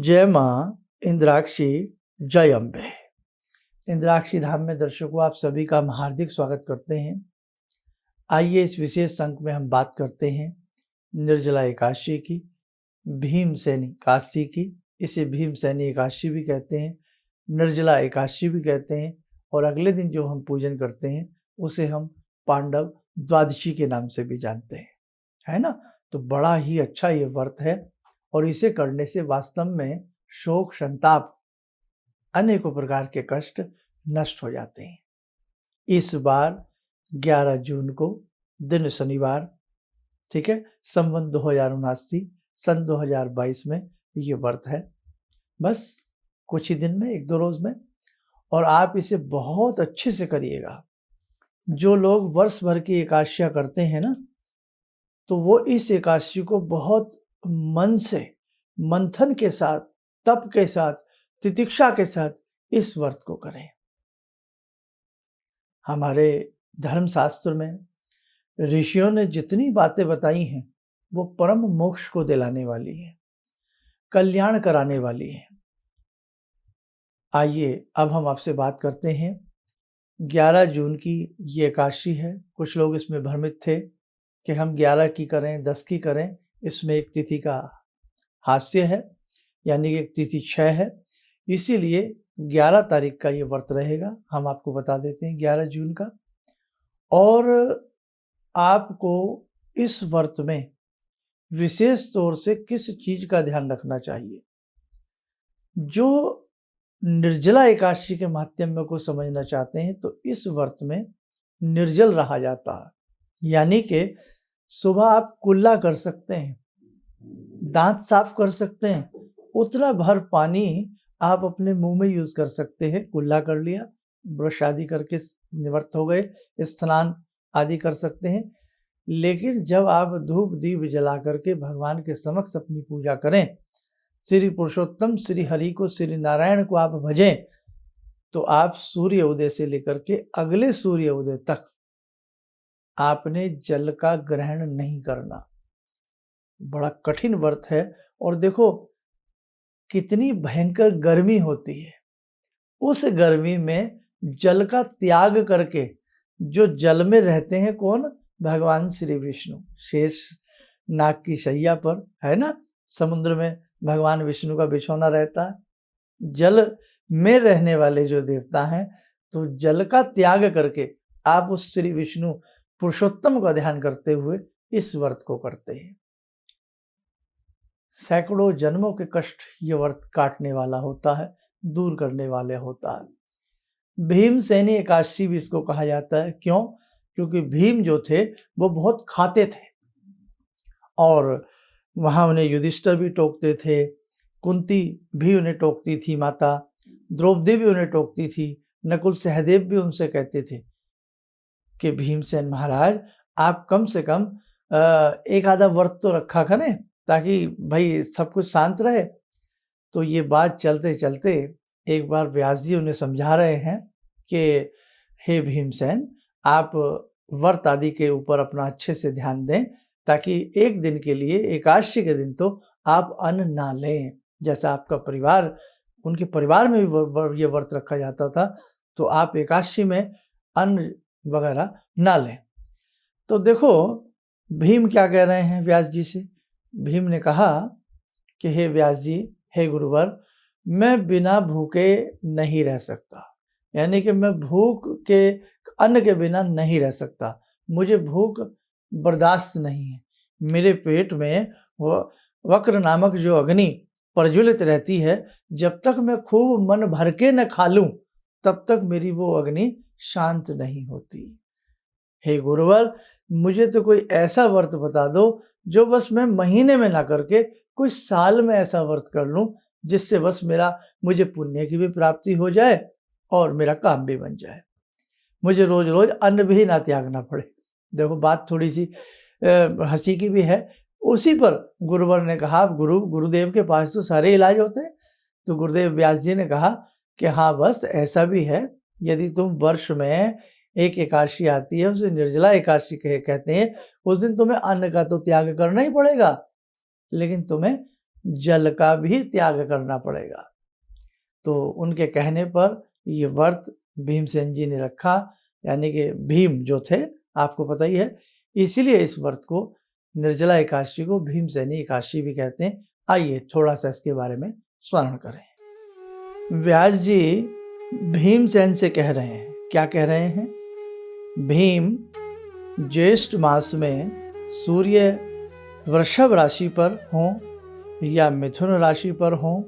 जय माँ इंद्राक्षी, जय अम्बे। इंद्राक्षी धाम में दर्शकों आप सभी का हम हार्दिक स्वागत करते हैं। आइए इस विशेष अंक में हम बात करते हैं निर्जला एकादशी की, भीमसेनी एकादशी की। इसे भीमसेनी एकादशी भी कहते हैं, निर्जला एकादशी भी कहते हैं, और अगले दिन जो हम पूजन करते हैं उसे हम पांडव द्वादशी के नाम से भी जानते हैं, है ना। तो बड़ा ही अच्छा ये व्रत है और इसे करने से वास्तव में शोक संताप अनेकों प्रकार के कष्ट नष्ट हो जाते हैं। इस बार 11 जून को दिन शनिवार, ठीक है, संवत 2079 सन 2022 में ये व्रत है। बस कुछ ही दिन में, 1-2 रोज में, और आप इसे बहुत अच्छे से करिएगा। जो लोग वर्ष भर की एकादशियां करते हैं ना, तो वो इस एकादशी को बहुत मन से, मंथन के साथ, तप के साथ, तितिक्षा के साथ इस व्रत को करें। हमारे धर्मशास्त्र में ऋषियों ने जितनी बातें बताई हैं वो परम मोक्ष को दिलाने वाली है, कल्याण कराने वाली है। आइए अब हम आपसे बात करते हैं। 11 जून की ये एकादशी है। कुछ लोग इसमें भ्रमित थे कि हम 11 की करें, 10 की करें। इसमें एक तिथि का हास्य है, यानी कि एक तिथि क्षय है, इसीलिए 11 तारीख का ये व्रत रहेगा। हम आपको बता देते हैं 11 जून का। और आपको इस व्रत में विशेष तौर से किस चीज का ध्यान रखना चाहिए। जो निर्जला एकादशी के माध्यम को समझना चाहते हैं तो इस व्रत में निर्जल रहा जाता है, यानी कि सुबह आप कुल्ला कर सकते हैं, दांत साफ कर सकते हैं, उतना भर पानी आप अपने मुंह में यूज कर सकते हैं। कुल्ला कर लिया, ब्रश आदि करके निवृत्त हो गए, स्नान आदि कर सकते हैं। लेकिन जब आप धूप दीप जला करके भगवान के समक्ष अपनी पूजा करें, श्री पुरुषोत्तम श्री हरि को, श्री नारायण को आप भजें, तो आप सूर्य उदय से लेकर के अगले सूर्य उदय तक आपने जल का ग्रहण नहीं करना। बड़ा कठिन व्रत है। और देखो कितनी भयंकर गर्मी होती है, उस गर्मी में जल का त्याग करके जो जल में रहते हैं कौन? भगवान श्री विष्णु, शेष नाग की शैया पर, है ना। समुद्र में भगवान विष्णु का बिछौना रहता है। जल में रहने वाले जो देवता हैं, तो जल का त्याग करके आप उस श्री विष्णु पुरुषोत्तम का ध्यान करते हुए इस व्रत को करते हैं। सैकड़ों जन्मों के कष्ट ये व्रत काटने वाला होता है, दूर करने वाले होता है। भीमसेनी एकादशी भी इसको कहा जाता है। क्यों? क्योंकि भीम जो थे वो बहुत खाते थे, और वहां उन्हें युधिष्ठिर भी टोकते थे, कुंती भी उन्हें टोकती थी, माता द्रौपदी भी उन्हें टोकती थी, नकुल सहदेव भी उनसे कहते थे कि भीमसेन महाराज आप कम से कम एक आधा व्रत तो रखा करें, ताकि भाई सब कुछ शांत रहे। तो ये बात चलते चलते एक बार व्यास जी उन्हें समझा रहे हैं कि हे भीमसेन, आप व्रत आदि के ऊपर अपना अच्छे से ध्यान दें, ताकि एक दिन के लिए, एकादशी के दिन तो आप अन्न ना लें। जैसा आपका परिवार, उनके परिवार में भी ये व्रत रखा जाता था, तो आप एकादशी में अन्न वगैरह ना लें। तो देखो भीम क्या कह रहे हैं व्यास जी से। भीम ने कहा कि हे व्यास जी, हे गुरुवर, मैं बिना भूखे नहीं रह सकता, यानी कि मैं भूख के, अन्न के बिना नहीं रह सकता। मुझे भूख बर्दाश्त नहीं है। मेरे पेट में वक्र नामक जो अग्नि प्रज्वलित रहती है, जब तक मैं खूब मन भर के न खा लूं, तब तक मेरी वो अग्नि शांत नहीं होती। हे गुरुवर, मुझे तो कोई ऐसा व्रत बता दो जो बस मैं महीने में ना करके कुछ साल में ऐसा व्रत कर लूं, जिससे बस मुझे पुण्य की भी प्राप्ति हो जाए और मेरा काम भी बन जाए, मुझे रोज रोज अन्न भी ना त्यागना पड़े। देखो बात थोड़ी सी हंसी की भी है। उसी पर गुरुवर ने कहा, गुरुदेव के पास तो सारे इलाज होते हैं। तो गुरुदेव व्यास जी ने कहा कि हाँ, बस ऐसा भी है, यदि तुम वर्ष में एक एकादशी आती है, उसे निर्जला एकादशी कहते हैं, उस दिन तुम्हें अन्न का तो त्याग करना ही पड़ेगा, लेकिन तुम्हें जल का भी त्याग करना पड़ेगा। तो उनके कहने पर ये व्रत भीमसेन जी ने रखा, यानी कि भीम जो थे आपको पता ही है, इसीलिए इस व्रत को निर्जला एकादशी को भीमसेनी एकादशी भी कहते हैं। आइए थोड़ा सा इसके बारे में स्मरण करें। व्यास जी भीमसेन से कह रहे हैं, क्या कह रहे हैं? भीम ज्येष्ठ मास में सूर्य वृषभ राशि पर हों या मिथुन राशि पर हों,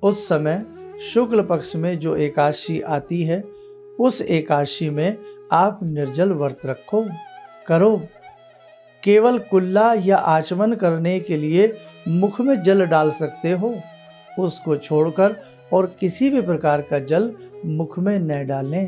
उस समय शुक्ल पक्ष में जो एकादशी आती है, उस एकादशी में आप निर्जल व्रत करो। केवल कुल्ला या आचमन करने के लिए मुख में जल डाल सकते हो, उसको छोड़कर और किसी भी प्रकार का जल मुख में न डालें,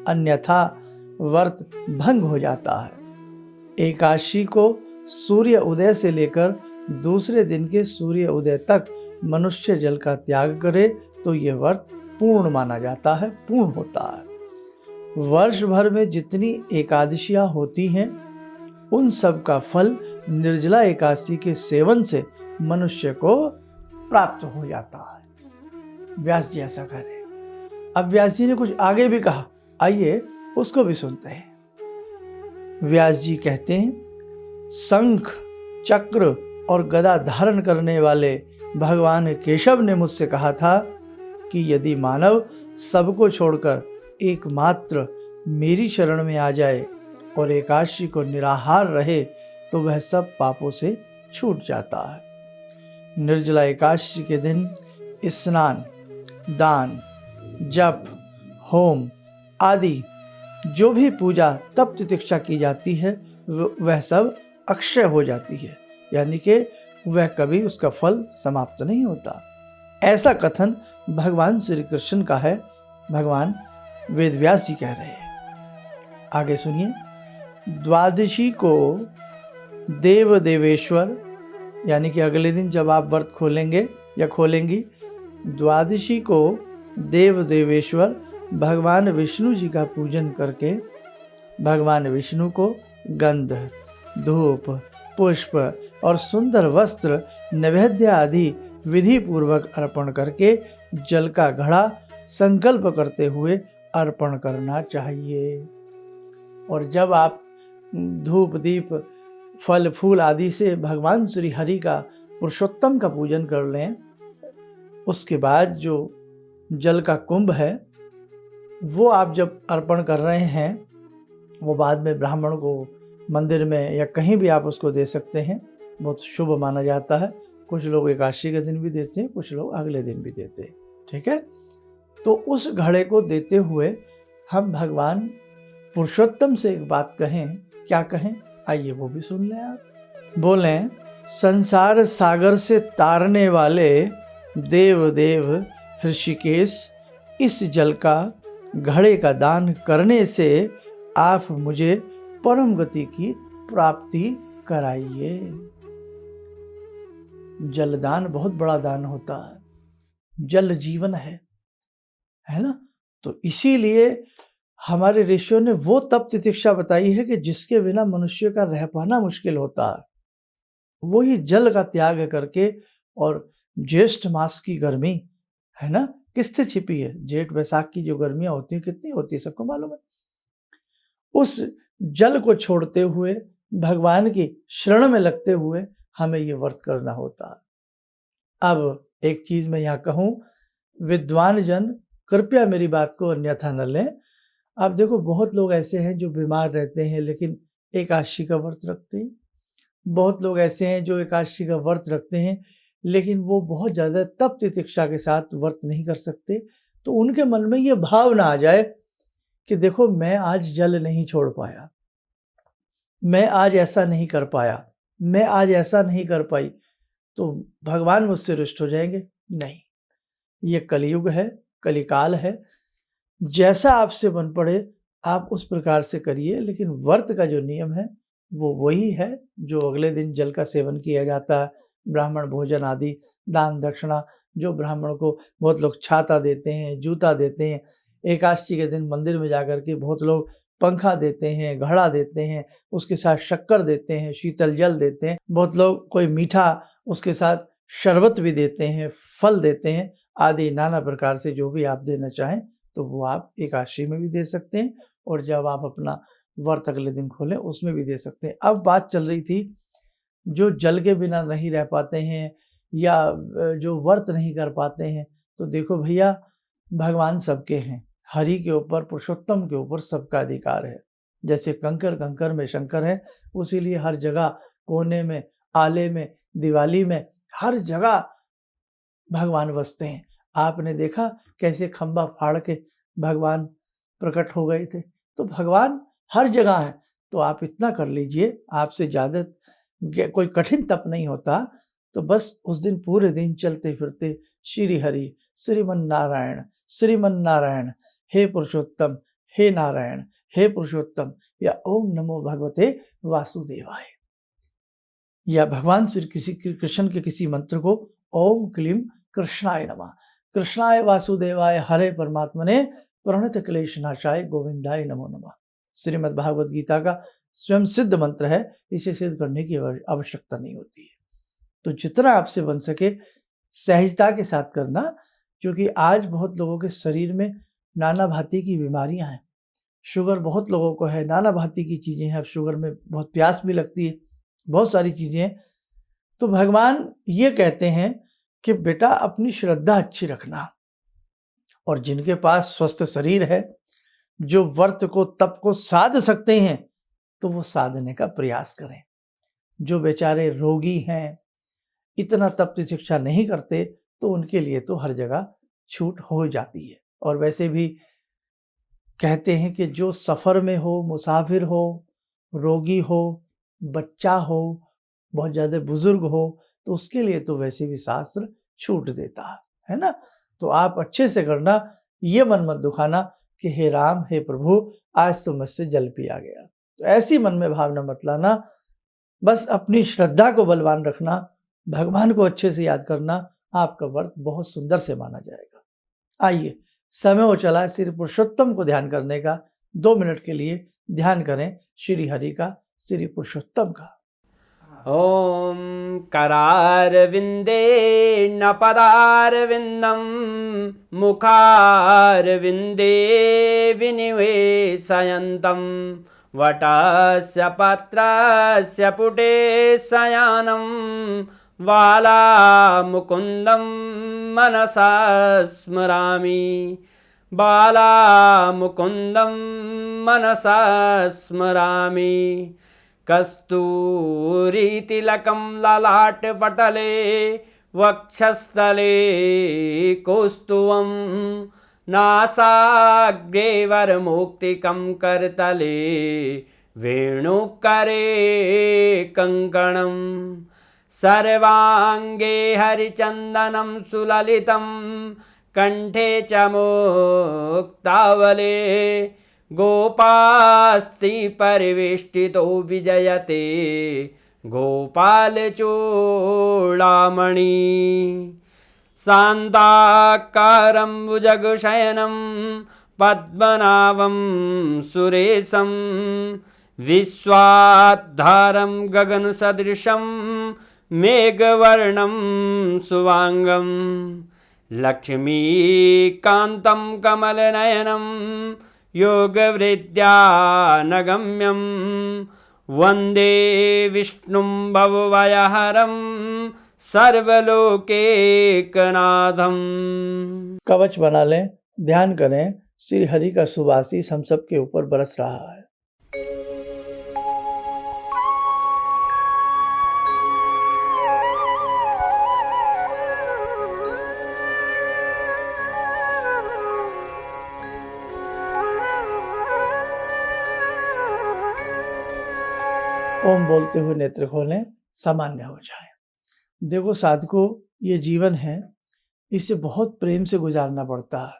अन्यथा व्रत भंग हो जाता है। एकादशी को सूर्य उदय से लेकर दूसरे दिन के सूर्य उदय तक मनुष्य जल का त्याग करे तो ये व्रत पूर्ण माना जाता है, पूर्ण होता है। वर्ष भर में जितनी एकादशियां होती हैं, उन सब का फल निर्जला एकादशी के सेवन से मनुष्य को प्राप्त हो जाता है। व्यास जी ऐसा कह रहे हैं। अब व्यास जी ने कुछ आगे भी कहा, आइए उसको भी सुनते हैं। व्यास जी कहते हैं, शंख, चक्र और गदा धारण करने वाले भगवान केशव ने मुझसे कहा था कि यदि मानव सबको छोड़कर एकमात्र मेरी शरण में आ जाए और एकादशी को निराहार रहे तो वह सब पापों से छूट जाता है। निर्जला एकादशी के दिन स्नान, दान, जप, होम आदि जो भी पूजा तप तितिक्षा की जाती है वह सब अक्षय हो जाती है, यानी कि वह कभी उसका फल समाप्त नहीं होता। ऐसा कथन भगवान श्री कृष्ण का है, भगवान वेदव्यास जी कह रहे हैं। आगे सुनिए। द्वादशी को देव देवेश्वर, यानी कि अगले दिन जब आप व्रत खोलेंगे या खोलेंगी, द्वादशी को देव देवेश्वर भगवान विष्णु जी का पूजन करके भगवान विष्णु को गंध, धूप, पुष्प और सुंदर वस्त्र, नैवेद्य आदि विधि पूर्वक अर्पण करके जल का घड़ा संकल्प करते हुए अर्पण करना चाहिए। और जब आप धूप, दीप, फल फूल आदि से भगवान श्री हरि का, पुरुषोत्तम का पूजन कर लें, उसके बाद जो जल का कुंभ है वो आप जब अर्पण कर रहे हैं, वो बाद में ब्राह्मण को मंदिर में या कहीं भी आप उसको दे सकते हैं, बहुत शुभ माना जाता है। कुछ लोग एकादशी के दिन भी देते हैं, कुछ लोग अगले दिन भी देते हैं, ठीक है। तो उस घड़े को देते हुए हम भगवान पुरुषोत्तम से एक बात कहें, क्या कहें? आइए वो भी सुन लें आप। बोलें, संसार सागर से तारने वाले देव देव ऋषिकेश, इस जल का घड़े का दान करने से आप मुझे परम गति की प्राप्ति कराइए। जलदान बहुत बड़ा दान होता है, जल जीवन है ना। तो इसीलिए हमारे ऋषियों ने वो तप तितिक्षा बताई है कि जिसके बिना मनुष्य का रह पाना मुश्किल होता है, वही जल का त्याग करके। और ज्येष्ठ मास की गर्मी है ना, किससे छिपी है? जेठ बैसाख की जो गर्मियां होती हैं कितनी होती है, सबको मालूम है। उस जल को छोड़ते हुए, भगवान की शरण में लगते हुए हमें ये व्रत करना होता है। अब एक चीज मैं यहाँ कहूँ, विद्वान जन कृपया मेरी बात को अन्यथा न लें। आप देखो, बहुत लोग ऐसे हैं जो बीमार रहते हैं लेकिन एकादशी का व्रत रखते हैं। बहुत लोग ऐसे हैं जो एकादशी का व्रत रखते हैं लेकिन वो बहुत ज़्यादा तप तितिक्षा के साथ व्रत नहीं कर सकते। तो उनके मन में ये भाव ना आ जाए कि देखो मैं आज जल नहीं छोड़ पाया, मैं आज ऐसा नहीं कर पाया, मैं आज ऐसा नहीं कर पाई, तो भगवान मुझसे रुष्ट हो जाएंगे। नहीं, ये कलयुग है, कलिकाल है। जैसा आपसे बन पड़े आप उस प्रकार से करिए, लेकिन व्रत का जो नियम है वो वही है जो अगले दिन जल का सेवन किया जाता है, ब्राह्मण भोजन आदि, दान दक्षिणा, जो ब्राह्मण को बहुत लोग छाता देते हैं, जूता देते हैं, एकादशी के दिन मंदिर में जाकर के बहुत लोग पंखा देते हैं, घड़ा देते हैं, उसके साथ शक्कर देते हैं, शीतल जल देते हैं, बहुत लोग कोई मीठा उसके साथ शरबत भी देते हैं, फल देते हैं, आदि नाना प्रकार से जो भी आप देना चाहें तो वो आप एकादशी में भी दे सकते हैं, और जब आप अपना व्रत अगले दिन खोलें उसमें भी दे सकते हैं। अब बात चल रही थी जो जल के बिना नहीं रह पाते हैं या जो व्रत नहीं कर पाते हैं, तो देखो भैया, भगवान सबके हैं, हरि के ऊपर, पुरुषोत्तम के ऊपर सबका अधिकार है। जैसे कंकर कंकर में शंकर है, उसीलिए हर जगह, कोने में, आले में, दिवाली में, हर जगह भगवान बसते हैं। आपने देखा कैसे खंबा फाड़ के भगवान प्रकट हो गए थे। तो भगवान हर जगह है। तो आप इतना कर लीजिए, आपसे ज़्यादा कोई कठिन तप नहीं होता। तो बस उस दिन पूरे दिन चलते फिरते श्री हरि, श्रीमन नारायण, हे पुरुषोत्तम, हे नारायण, हे पुरुषोत्तम, या ओम नमो भगवते वासुदेवाय, या भगवान श्री कृष्ण के किसी मंत्र को ओम क्लीम कृष्णाय नमः, कृष्णाय वासुदेवाय हरे परमात्मने प्रणत क्लेश नाशाय गोविंदाय नमो नमः। श्रीमद् भागवत गीता का स्वयं सिद्ध मंत्र है, इसे सिद्ध करने की आवश्यकता नहीं होती है। तो जितना आपसे बन सके सहजता के साथ करना, क्योंकि आज बहुत लोगों के शरीर में नाना भांति की बीमारियां हैं। शुगर बहुत लोगों को है, नाना भांति की चीज़ें हैं। अब शुगर में बहुत प्यास भी लगती है, बहुत सारी चीज़ें हैं। तो भगवान ये कहते हैं कि बेटा अपनी श्रद्धा अच्छी रखना, और जिनके पास स्वस्थ शरीर है, जो व्रत को तप को साध सकते हैं, तो वो साधने का प्रयास करें। जो बेचारे रोगी हैं, इतना तप की शिक्षा नहीं करते, तो उनके लिए तो हर जगह छूट हो जाती है। और वैसे भी कहते हैं कि जो सफ़र में हो, मुसाफिर हो, रोगी हो, बच्चा हो, बहुत ज़्यादा बुजुर्ग हो, तो उसके लिए तो वैसे भी शास्त्र छूट देता है ना। तो आप अच्छे से करना, ये मन मत दुखाना कि हे राम, हे प्रभु, आज तो मुझसे जल पिया गया। तो ऐसी मन में भावना मत लाना। बस अपनी श्रद्धा को बलवान रखना, भगवान को अच्छे से याद करना, आपका व्रत बहुत सुंदर से माना जाएगा। आइए, समय हो चला श्री पुरुषोत्तम को ध्यान करने का। 2 मिनट के लिए ध्यान करें श्री हरि का, श्री पुरुषोत्तम का। ॐ करारविन्दे न पदारविन्दं मुखारविन्दे विनिवेशयन्तं वटस्य पत्रस्य पुटे शयानं बालामुकुन्दं मनसा स्मरामि, बालामुकुन्दं मनसा स्मरामि। कस्तूरीतिलकं ललाटपटले वक्षस्थले कौस्तुभं नासाग्रे वरमुक्तिकं करतले वेणुकरे कङ्कणं सर्वाङ्गे हरिचन्दनं सुललितं कण्ठे च मुक्तावले गोपास्ति परिवेष्टितो विजयते गोपालचूडामणि शान्ताकारं भुजगशयनं पद्मनाभं सुरेशं विश्वाधारं गगनसदृशं मेघवर्णं शुभांगं लक्ष्मीकान्तं कमलनयनं योगवृद्ध्यानगम्यं वन्दे विष्णुं भवभयहरं सर्वलोकैकनाथं। कवच बना लें, ध्यान करें, श्री हरि का सुवासीस हम सब के ऊपर बरस रहा है। ओम बोलते हुए नेत्र खोलें, सामान्य हो जाए। देखो साधकों, ये जीवन है, इसे बहुत प्रेम से गुजारना पड़ता है,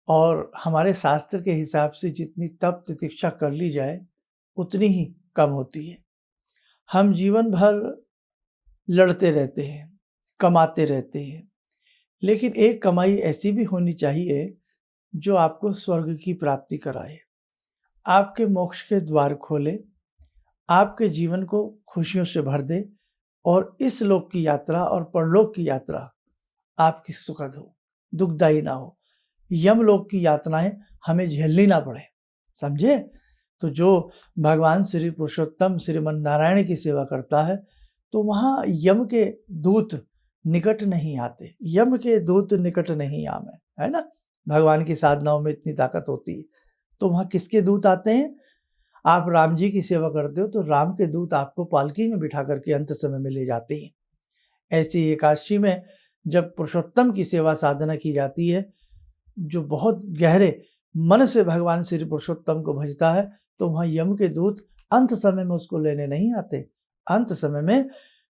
और हमारे शास्त्र के हिसाब से जितनी तप तितिक्षा कर ली जाए उतनी ही कम होती है। हम जीवन भर लड़ते रहते हैं, कमाते रहते हैं, लेकिन एक कमाई ऐसी भी होनी चाहिए जो आपको स्वर्ग की प्राप्ति कराए, आपके मोक्ष के द्वार खोले, आपके जीवन को खुशियों से भर दे, और इस लोक की यात्रा और परलोक की यात्रा आपकी सुखद हो, दुखदायी ना हो। यमलोक की यातनाएं हमें झेलनी ना पड़े, समझे। तो जो भगवान श्री पुरुषोत्तम श्रीमन नारायण की सेवा करता है तो वहाँ यम के दूत निकट नहीं आते, यम के दूत निकट नहीं आवे, है ना। भगवान की साधनाओं में इतनी ताकत होती है। तो वहाँ किसके दूत आते हैं? आप राम जी की सेवा करते हो तो राम के दूत आपको पालकी में बिठा करके अंत समय में ले जाते हैं। ऐसी एकादशी में जब पुरुषोत्तम की सेवा साधना की जाती है, जो बहुत गहरे मन से भगवान श्री पुरुषोत्तम को भजता है, तो वहाँ यम के दूत अंत समय में उसको लेने नहीं आते। अंत समय में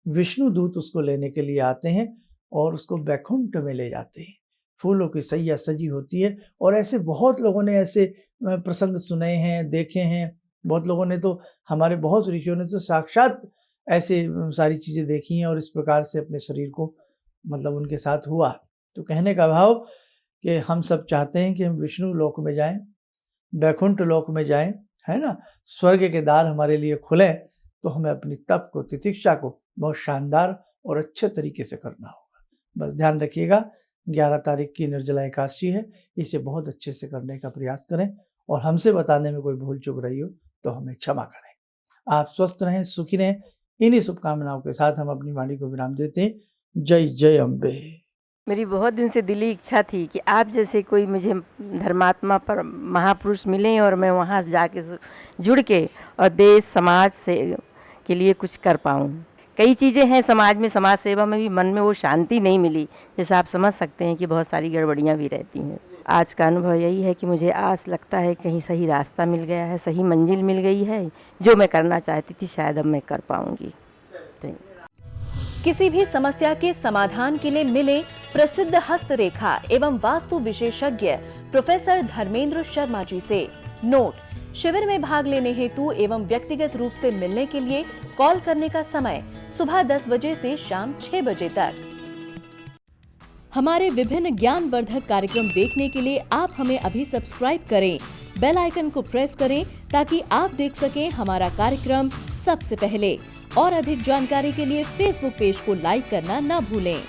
विष्णु दूत उसको लेने के लिए आते हैं और उसको बैकुंठ में ले जाते हैं। फूलों की सैया सजी होती है। और ऐसे बहुत लोगों ने ऐसे प्रसंग सुने हैं, देखे हैं। बहुत लोगों ने तो, हमारे बहुत ऋषियों ने तो साक्षात ऐसे सारी चीज़ें देखी हैं और इस प्रकार से अपने शरीर को मतलब उनके साथ हुआ। तो कहने का भाव कि हम सब चाहते हैं कि हम विष्णु लोक में जाएं, बैकुंठ लोक में जाएं, है ना। स्वर्ग के द्वार हमारे लिए खुलें, तो हमें अपनी तप को, तितिक्षा को बहुत शानदार और अच्छे तरीके से करना होगा। बस ध्यान रखिएगा, 11 तारीख की निर्जला एकादशी है, इसे बहुत अच्छे से करने का प्रयास करें और हमसे बताने में कोई भूल चूक रही हो तो हमें क्षमा करें। आप स्वस्थ रहें, सुखी रहें। इन्हीं शुभकामनाओं के साथ हम अपनी वाणी को विराम देते हैं। जय जय अम्बे। मेरी बहुत दिन से दिली इच्छा थी कि आप जैसे कोई मुझे धर्मात्मा पर महापुरुष मिलें और मैं वहाँ जाके जुड़ के और देश समाज से के लिए कुछ कर पाऊँ। कई चीज़ें हैं समाज में, समाज सेवा में भी मन में वो शांति नहीं मिली। जैसे आप समझ सकते हैं कि बहुत सारी गड़बड़ियाँ भी रहती हैं। आज का अनुभव यही है कि मुझे आस लगता है कहीं सही रास्ता मिल गया है, सही मंजिल मिल गई है। जो मैं करना चाहती थी शायद अब मैं कर पाऊँगी। किसी भी समस्या के समाधान के लिए मिले प्रसिद्ध हस्तरेखा एवं वास्तु विशेषज्ञ प्रोफेसर धर्मेंद्र शर्मा जी से। नोट: शिविर में भाग लेने हेतु एवं व्यक्तिगत रूप से मिलने के लिए कॉल करने का समय सुबह 10 बजे से शाम 6 बजे तक। हमारे विभिन्न ज्ञानवर्धक कार्यक्रम देखने के लिए आप हमें अभी सब्सक्राइब करें, बेल आइकन को प्रेस करें ताकि आप देख सकें हमारा कार्यक्रम सबसे पहले। और अधिक जानकारी के लिए फेसबुक पेज को लाइक करना न भूलें।